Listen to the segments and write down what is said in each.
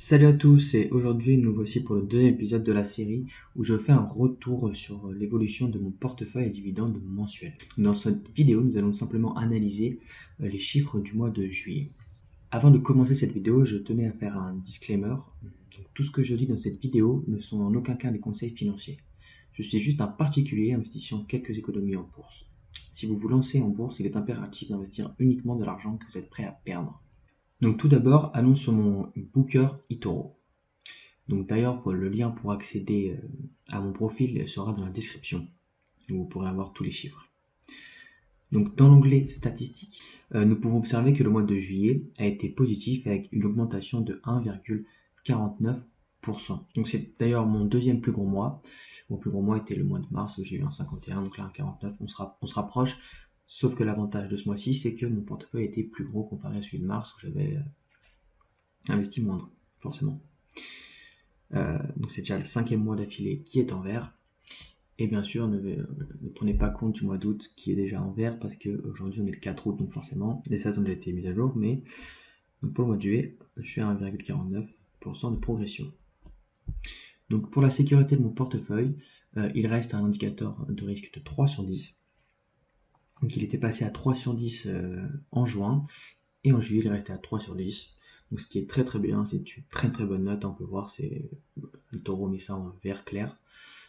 Salut à tous et aujourd'hui nous voici pour le deuxième épisode de la série où je fais un retour sur l'évolution de mon portefeuille et dividendes mensuels. Dans cette vidéo nous allons simplement analyser les chiffres du mois de juillet. Avant de commencer cette vidéo je tenais à faire un disclaimer. Tout ce que je dis dans cette vidéo ne sont en aucun cas des conseils financiers. Je suis juste un particulier investissant quelques économies en bourse. Si vous vous lancez en bourse, il est impératif d'investir uniquement de l'argent que vous êtes prêt à perdre. Donc tout d'abord, allons sur mon Booker eToro. Donc d'ailleurs, le lien pour accéder à mon profil sera dans la description, où vous pourrez avoir tous les chiffres. Donc dans l'onglet statistiques, nous pouvons observer que le mois de juillet a été positif avec une augmentation de 1,49%. Donc c'est d'ailleurs mon deuxième plus gros mois. Mon plus gros mois était le mois de mars où j'ai eu un 51, donc là un 49, on se rapproche. Sauf que l'avantage de ce mois-ci, c'est que mon portefeuille était plus gros comparé à celui de mars où j'avais investi moindre, forcément. Donc c'est déjà le 5e mois d'affilée qui est en vert. Et bien sûr, ne prenez pas compte du mois d'août qui est déjà en vert parce qu'aujourd'hui on est le 4 août, donc forcément, les stats ont déjà été mises à jour. Mais donc pour le mois de juillet, je suis à 1,49% de progression. Donc pour la sécurité de mon portefeuille, il reste un indicateur de risque de 3 sur 10. Donc il était passé à 3 sur 10 en juin. Et en juillet, il est resté à 3 sur 10. Donc ce qui est très très bien, c'est une très très bonne note. On peut voir, le taureau met ça en vert clair.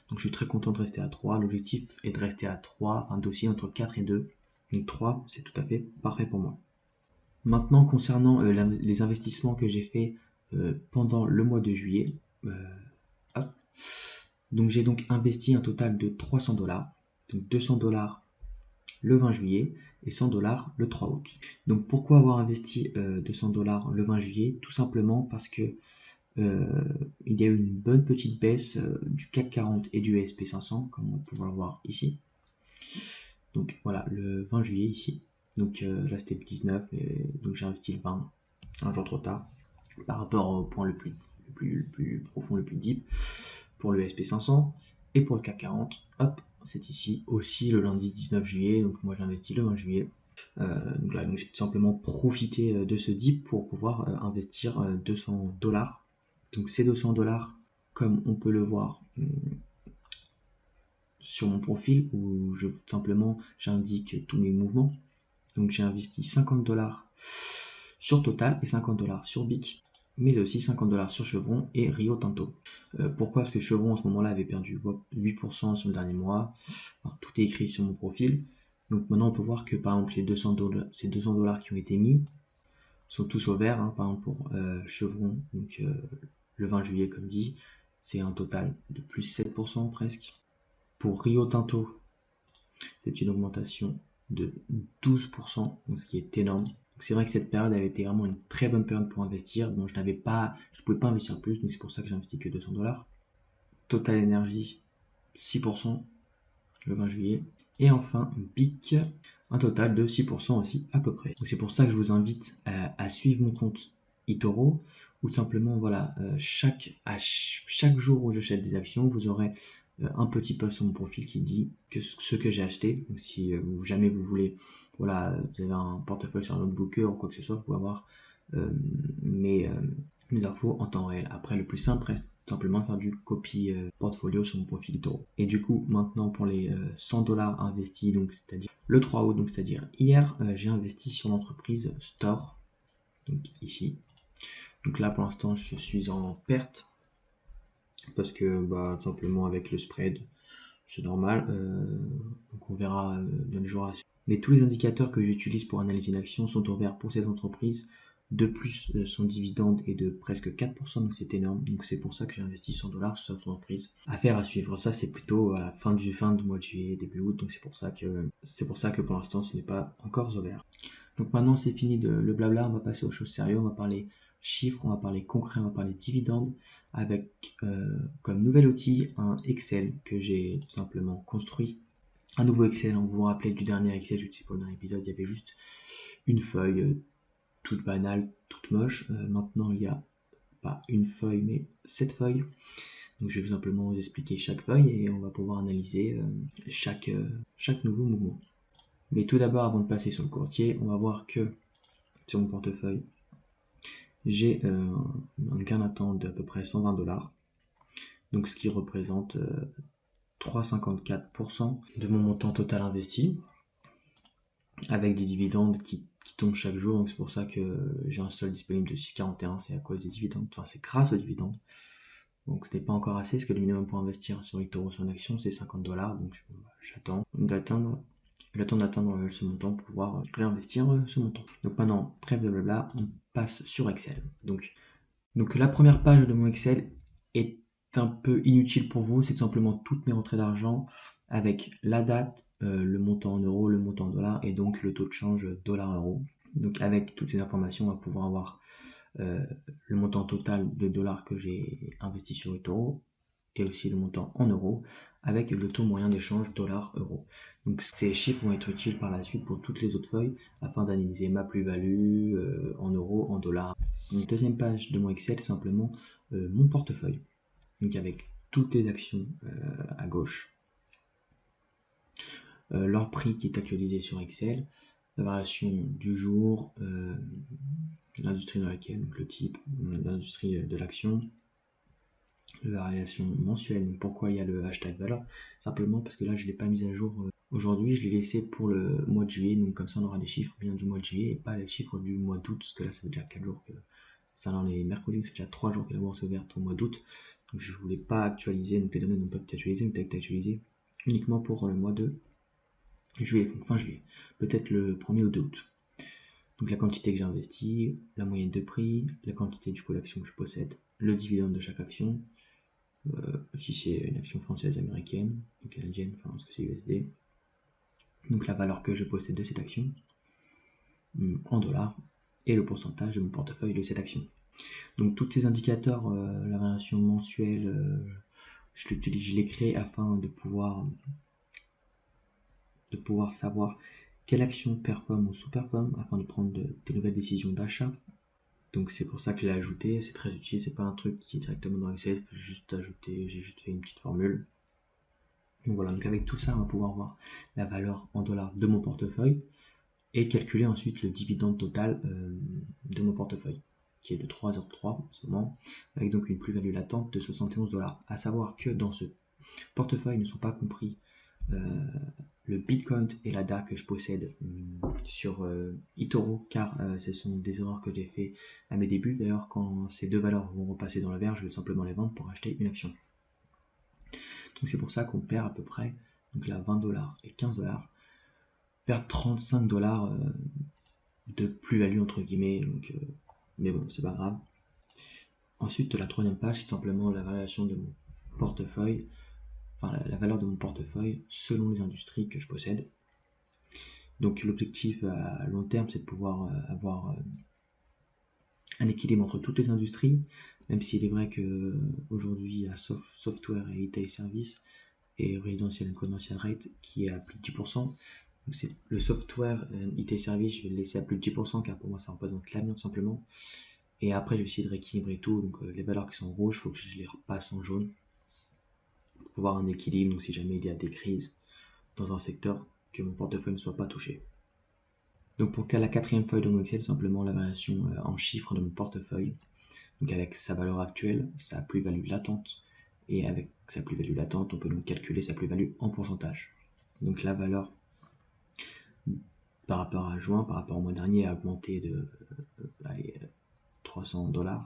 Donc je suis très content de rester à 3. L'objectif est de rester à 3, un dossier entre 4 et 2. Donc 3, c'est tout à fait parfait pour moi. Maintenant, concernant les investissements que j'ai fait pendant le mois de juillet, hop. Donc j'ai donc investi un total de 300 $. Donc 200 $ le 20 juillet et 100 $ le 3 août. Donc pourquoi avoir investi 200 $ le 20 juillet? Tout simplement parce que il y a eu une bonne petite baisse du CAC 40 et du S&P 500, comme on peut le voir ici. Donc voilà, le 20 juillet ici. Donc là c'était le 19, et donc j'ai investi le 20, un jour trop tard, par rapport au point le plus profond, le plus deep, pour le S&P 500. Et pour le CAC 40, hop, c'est ici, aussi le lundi 19 juillet, donc moi j'ai investi le 20 juillet. Donc là, j'ai tout simplement profité de ce dip pour pouvoir investir 200 $. Donc ces 200 $, comme on peut le voir sur mon profil, où simplement j'indique tous mes mouvements. Donc j'ai investi 50 $ sur Total et 50 $ sur BIC, mais aussi 50 $ sur Chevron et Rio Tinto. Pourquoi? Parce que Chevron en ce moment-là avait perdu 8% sur le dernier mois. Alors, tout est écrit sur mon profil. Donc maintenant on peut voir que par exemple ces 200 $ qui ont été mis sont tous au vert. Par exemple pour Chevron, donc le 20 juillet comme dit, c'est un total de plus 7% presque. Pour Rio Tinto, c'est une augmentation de 12%, donc ce qui est énorme. C'est vrai que cette période avait été vraiment une très bonne période pour investir. Bon, je ne pouvais pas investir plus, donc c'est pour ça que j'ai investi que 200 $. Total Energy, 6% le 20 juillet. Et enfin, BIC, un total de 6% aussi à peu près. Donc c'est pour ça que je vous invite à suivre mon compte eToro, ou simplement voilà, chaque jour où j'achète des actions, vous aurez un petit post sur mon profil qui dit ce que j'ai acheté. Donc si jamais vous voulez, voilà, vous avez un portefeuille sur un autre booker ou quoi que ce soit, vous pouvez avoir mes infos en temps réel. Après, le plus simple est simplement faire du copy portfolio sur mon profil eToro. Et du coup, maintenant pour les 100 $ investis, donc c'est-à-dire le 3 août, donc c'est-à-dire hier, j'ai investi sur l'entreprise Store, donc ici. Donc là, pour l'instant, je suis en perte parce que tout simplement avec le spread, c'est normal. Donc on verra dans les jours à suivre. Mais tous les indicateurs que j'utilise pour analyser une action sont au vert pour cette entreprise. De plus, son dividende est de presque 4%, donc c'est énorme. Donc c'est pour ça que j'ai investi 100 $ sur cette entreprise. Affaire à suivre. Ça, c'est plutôt à la fin du mois de juillet, début août. Donc c'est pour ça que pour l'instant, ce n'est pas encore au vert. Donc maintenant, c'est fini le blabla. On va passer aux choses sérieuses. On va parler chiffres, on va parler concret, on va parler dividendes, avec comme nouvel outil un Excel que j'ai tout simplement construit. Un nouveau Excel, vous vous rappelez du dernier Excel, je sais pas, le dernier épisode, il y avait juste une feuille toute banale, toute moche. Maintenant, il y a pas une feuille, mais 7 feuilles. Donc je vais simplement vous expliquer chaque feuille et on va pouvoir analyser chaque nouveau mouvement. Mais tout d'abord, avant de passer sur le courtier, on va voir que sur mon portefeuille, j'ai un gain d'attente d'à peu près 120 $, donc ce qui représente 3,54% de mon montant total investi, avec des dividendes qui tombent chaque jour. Donc c'est pour ça que j'ai un solde disponible de 6,41, c'est à cause des dividendes, enfin c'est grâce aux dividendes. Donc ce n'est pas encore assez, parce que le minimum pour investir sur eToro sur une action c'est 50 $, donc j'attends d'atteindre ce montant pour pouvoir réinvestir ce montant. Donc maintenant, trêve de blabla, on passe sur Excel. Donc la première page de mon Excel est un peu inutile pour vous, c'est tout simplement toutes mes rentrées d'argent avec la date, le montant en euros, le montant en dollars et donc le taux de change dollar-euro. Donc avec toutes ces informations, on va pouvoir avoir le montant total de dollars que j'ai investi sur eToro et aussi le montant en euros avec le taux moyen d'échange dollar-euro. Donc ces chiffres vont être utiles par la suite pour toutes les autres feuilles afin d'analyser ma plus-value en euros, en dollars. Donc deuxième page de mon Excel, simplement mon portefeuille. Donc avec toutes les actions à gauche, leur prix qui est actualisé sur Excel, la variation du jour, l'industrie dans laquelle, donc le type, l'industrie de l'action, la variation mensuelle. Donc pourquoi il y a le hashtag valeur? Simplement parce que là je ne l'ai pas mis à jour aujourd'hui, je l'ai laissé pour le mois de juillet, donc comme ça on aura des chiffres bien du mois de juillet et pas les chiffres du mois d'août, parce que là ça fait déjà 4 jours que ça en est mercredi, c'est déjà 3 jours que la bourse est ouverte au mois d'août. Donc je voulais pas actualiser, donc les données n'ont pas été actualisées, mais été actualisées uniquement pour le mois de juillet, donc fin juillet, peut-être le 1er ou 2 août. Donc la quantité que j'ai investie, la moyenne de prix, la quantité du coup l'action que je possède, le dividende de chaque action, si c'est une action française, américaine, ou canadienne, enfin parce que c'est USD. Donc la valeur que je possède de cette action en dollars et le pourcentage de mon portefeuille de cette action. Donc tous ces indicateurs, la variation mensuelle, je les crée afin de pouvoir savoir quelle action performe ou sous-performe afin de prendre de nouvelles décisions d'achat. Donc c'est pour ça que je l'ai ajouté, c'est très utile, c'est pas un truc qui est directement dans Excel, il faut juste ajouter, j'ai juste fait une petite formule. Donc voilà, donc avec tout ça, on va pouvoir voir la valeur en dollars de mon portefeuille et calculer ensuite le dividende total de mon portefeuille, qui est de 3,03 en ce moment, avec donc une plus-value latente de 71 $. À savoir que dans ce portefeuille ne sont pas compris le Bitcoin et la DA que je possède sur eToro, car ce sont des erreurs que j'ai fait à mes débuts. D'ailleurs, quand ces deux valeurs vont repasser dans le vert, je vais simplement les vendre pour acheter une action. Donc c'est pour ça qu'on perd à peu près, donc là 20 $ et 15 $, perd 35 $ de plus-value entre guillemets, donc, mais bon, c'est pas grave. Ensuite, la troisième page, c'est simplement la variation de mon portefeuille, enfin la valeur de mon portefeuille selon les industries que je possède. Donc l'objectif à long terme, c'est de pouvoir avoir un équilibre entre toutes les industries, même s'il est vrai que aujourd'hui il y a software et retail service et residential and commercial rate qui est à plus de 10%. Donc c'est le software IT service, je vais le laisser à plus de 10% car pour moi ça représente l'avenir simplement. Et après je vais essayer de rééquilibrer tout, donc les valeurs qui sont rouges, il faut que je les repasse en jaune pour pouvoir un équilibre, donc si jamais il y a des crises dans un secteur, que mon portefeuille ne soit pas touché. Donc pour la quatrième feuille de mon Excel, simplement la variation en chiffres de mon portefeuille, donc avec sa valeur actuelle, sa plus-value latente, et avec sa plus-value latente, on peut donc calculer sa plus-value en pourcentage. Donc la valeur par rapport à juin, par rapport au mois dernier, a augmenté de 300 $.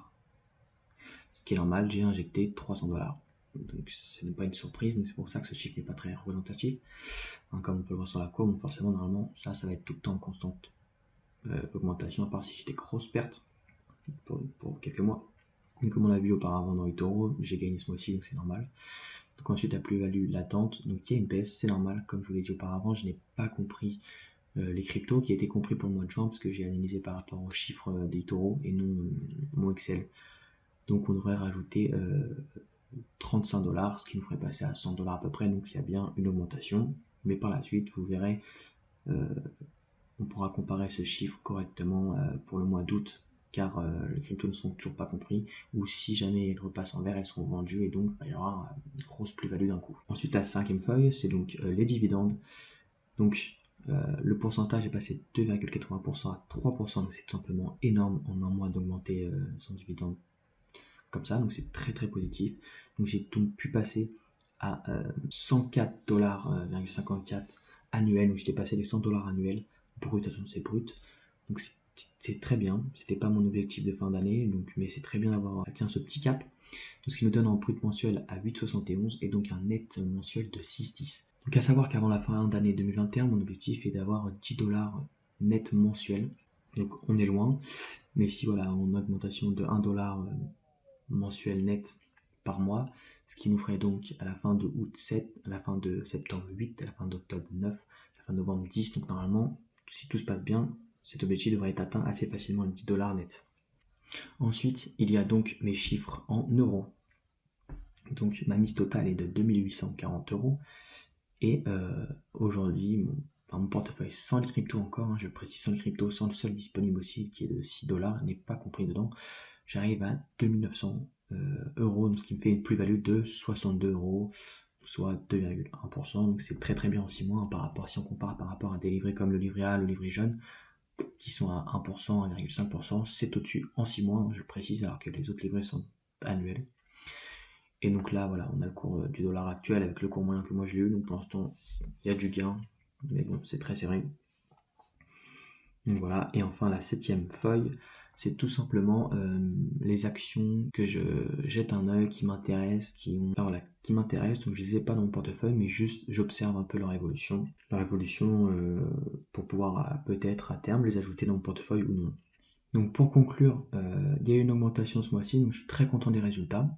Ce qui est normal, j'ai injecté 300 $. Donc ce n'est pas une surprise, donc c'est pour ça que ce chiffre n'est pas très représentatif. Comme on peut le voir sur la courbe, donc forcément normalement ça va être tout le temps en constante augmentation, à part si j'ai des grosses pertes pour quelques mois. Mais comme on l'a vu auparavant dans eToro, j'ai gagné ce mois-ci, donc c'est normal. Donc ensuite la plus-value latente, donc il y a une baisse, c'est normal, comme je vous l'ai dit auparavant, je n'ai pas compris les cryptos qui a été compris pour le mois de juin parce que j'ai analysé par rapport aux chiffres d'eToro et non mon Excel. Donc on devrait rajouter 35 $, ce qui nous ferait passer à 100 $ à peu près, donc il y a bien une augmentation. Mais par la suite, vous verrez, on pourra comparer ce chiffre correctement pour le mois d'août, car les cryptos ne sont toujours pas compris, ou si jamais elles repassent en vert, elles seront vendues, et donc il y aura une grosse plus-value d'un coup. Ensuite, la cinquième feuille, c'est donc les dividendes. Donc Le pourcentage est passé de 2,80% à 3%, donc c'est tout simplement énorme en un mois d'augmenter son dividende comme ça, donc c'est très très positif. Donc j'ai donc pu passer à 104,54$ annuel, donc j'étais passé les 100$ annuels, brut, attention c'est brut, donc c'est très bien, c'était pas mon objectif de fin d'année, donc mais c'est très bien d'avoir atteint ce petit cap, donc ce qui me donne un brut mensuel à 8,71 et donc un net mensuel de 6,10. Donc à savoir qu'avant la fin d'année 2021, mon objectif est d'avoir 10$ net mensuel, donc on est loin, mais si voilà, en augmentation de 1$ mensuel net par mois, ce qui nous ferait donc à la fin de août 7, à la fin de septembre 8, à la fin d'octobre 9, à la fin de novembre 10. Donc normalement, si tout se passe bien, cet objectif devrait être atteint assez facilement, le 10$ net. Ensuite, il y a donc mes chiffres en euros. Donc ma mise totale est de 2840€. Et aujourd'hui, mon portefeuille sans les cryptos encore, je précise sans les cryptos, sans le seul disponible aussi qui est de 6$, n'est pas compris dedans, j'arrive à 2900 euros, ce qui me fait une plus-value de 62€, soit 2,1%. Donc c'est très très bien en 6 mois par rapport, si on compare par rapport à des livrets comme le livret A, le livret jeune, qui sont à 1%, 1,5%, c'est au-dessus en 6 mois, je précise, alors que les autres livrets sont annuels. Et donc là, voilà, on a le cours du dollar actuel avec le cours moyen que moi je l'ai eu. Donc pour l'instant, il y a du gain, mais bon, c'est très serré. Donc voilà, et enfin la 7e feuille, c'est tout simplement les actions que je jette un œil, qui m'intéressent, qui m'intéressent. Donc je les ai pas dans mon portefeuille, mais juste j'observe un peu leur évolution. Pour pouvoir peut-être à terme les ajouter dans mon portefeuille ou non. Donc pour conclure, il y a eu une augmentation ce mois-ci, donc je suis très content des résultats.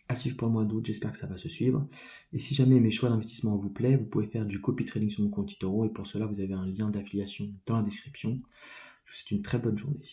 À suivre pour le mois d'août, j'espère que ça va se suivre. Et si jamais mes choix d'investissement vous plaît, vous pouvez faire du copy trading sur mon compte eToro et pour cela vous avez un lien d'affiliation dans la description. Je vous souhaite une très bonne journée.